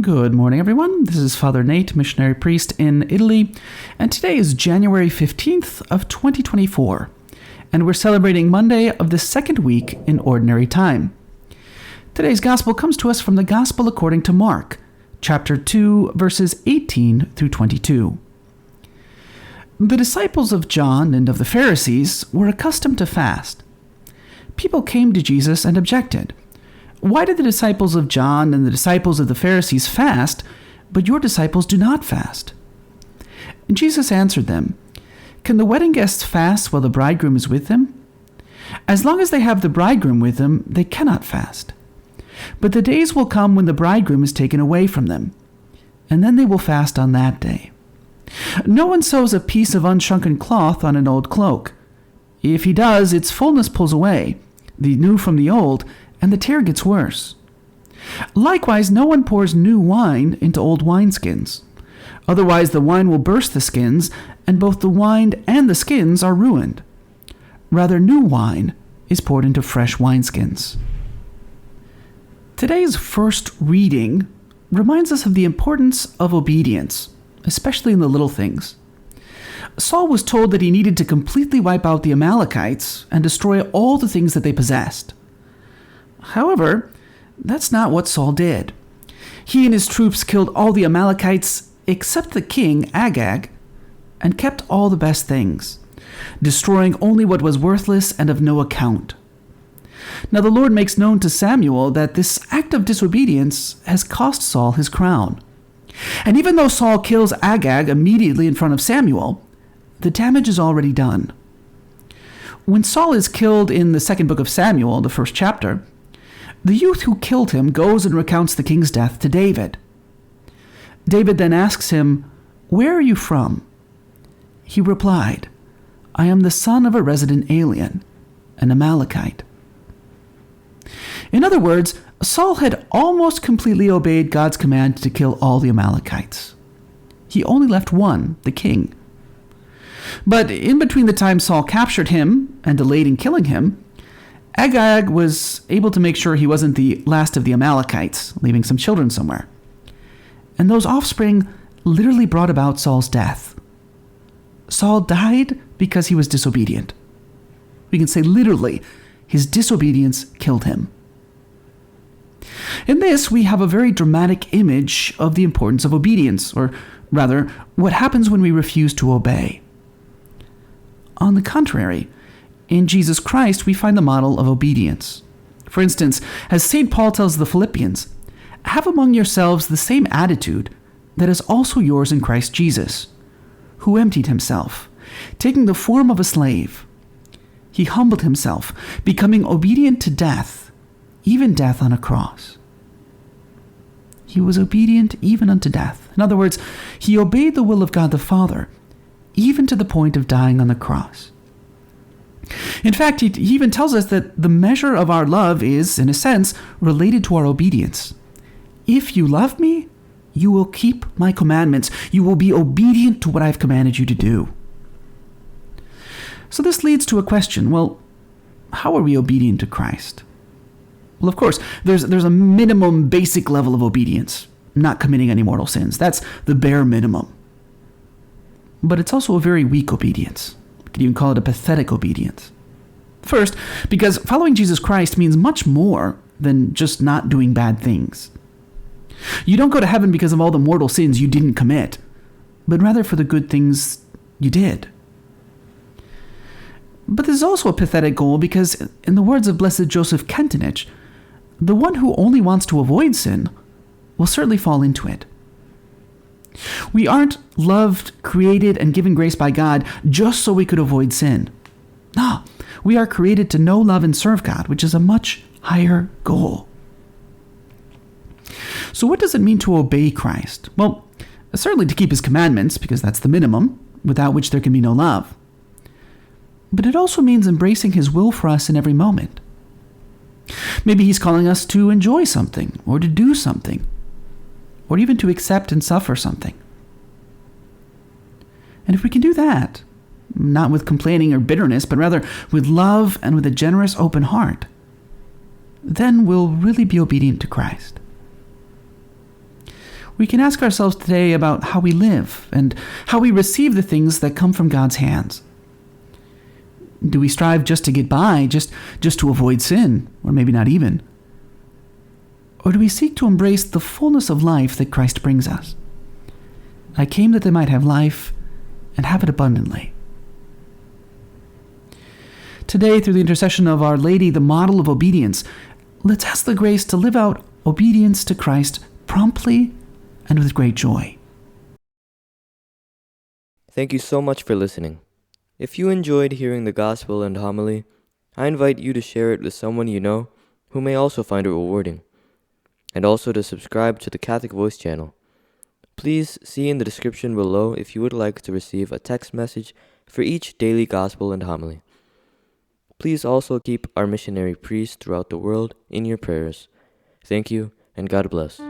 Good morning, everyone. This is Father Nate, missionary priest in Italy, and today is January 15th of 2024, and we're celebrating Monday of the second week in Ordinary Time. Today's Gospel comes to us from the Gospel according to Mark, chapter 2, verses 18 through 22. The disciples of John and of the Pharisees were accustomed to fast. People came to Jesus and objected. Why did the disciples of John and the disciples of the Pharisees fast, but your disciples do not fast? And Jesus answered them, Can the wedding guests fast while the bridegroom is with them? As long as they have the bridegroom with them, they cannot fast. But the days will come when the bridegroom is taken away from them, and then they will fast on that day. No one sews a piece of unshrunken cloth on an old cloak. If he does, its fullness pulls away, the new from the old, and the tear gets worse. Likewise, no one pours new wine into old wineskins. Otherwise, the wine will burst the skins, and both the wine and the skins are ruined. Rather, new wine is poured into fresh wineskins. Today's first reading reminds us of the importance of obedience, especially in the little things. Saul was told that he needed to completely wipe out the Amalekites and destroy all the things that they possessed. However, that's not what Saul did. He and his troops killed all the Amalekites except the king, Agag, and kept all the best things, destroying only what was worthless and of no account. Now the Lord makes known to Samuel that this act of disobedience has cost Saul his crown. And even though Saul kills Agag immediately in front of Samuel, the damage is already done. When Saul is killed in the second book of Samuel, the first chapter, the youth who killed him goes and recounts the king's death to David. David then asks him, Where are you from? He replied, I am the son of a resident alien, an Amalekite. In other words, Saul had almost completely obeyed God's command to kill all the Amalekites. He only left one, the king. But in between the time Saul captured him and delayed in killing him, Agag was able to make sure he wasn't the last of the Amalekites, leaving some children somewhere. And those offspring literally brought about Saul's death. Saul died because he was disobedient. We can say literally, his disobedience killed him. In this, we have a very dramatic image of the importance of obedience, or rather, what happens when we refuse to obey. On the contrary, in Jesus Christ, we find the model of obedience. For instance, as St. Paul tells the Philippians, have among yourselves the same attitude that is also yours in Christ Jesus, who emptied himself, taking the form of a slave. He humbled himself, becoming obedient to death, even death on a cross. He was obedient even unto death. In other words, he obeyed the will of God the Father, even to the point of dying on the cross. In fact, he even tells us that the measure of our love is, in a sense, related to our obedience. If you love me, you will keep my commandments. You will be obedient to what I've commanded you to do. So this leads to a question. Well, how are we obedient to Christ? Well, of course, there's a minimum basic level of obedience, not committing any mortal sins. That's the bare minimum. But it's also a very weak obedience. We could even call it a pathetic obedience. First, because following Jesus Christ means much more than just not doing bad things. You don't go to heaven because of all the mortal sins you didn't commit, but rather for the good things you did. But this is also a pathetic goal because, in the words of Blessed Joseph Kentenich, the one who only wants to avoid sin will certainly fall into it. We aren't loved, created, and given grace by God just so we could avoid sin. No, we are created to know, love, and serve God, which is a much higher goal. So what does it mean to obey Christ? Well, certainly to keep his commandments, because that's the minimum, without which there can be no love. But it also means embracing his will for us in every moment. Maybe he's calling us to enjoy something, or to do something, or even to accept and suffer something. And if we can do that, not with complaining or bitterness, but rather with love and with a generous, open heart, then we'll really be obedient to Christ. we can ask ourselves today about how we live and how we receive the things that come from God's hands. Do we strive just to get by, just to avoid sin, or maybe not even? Or do we seek to embrace the fullness of life that Christ brings us? I came that they might have life and have it abundantly. Today, through the intercession of Our Lady, the model of obedience, let's ask the grace to live out obedience to Christ promptly and with great joy. Thank you so much for listening. If you enjoyed hearing the gospel and homily, I invite you to share it with someone you know who may also find it rewarding, and also to subscribe to the Catholic Voice channel. Please see in the description below if you would like to receive a text message for each daily gospel and homily. Please also keep our missionary priests throughout the world in your prayers. Thank you, and God bless.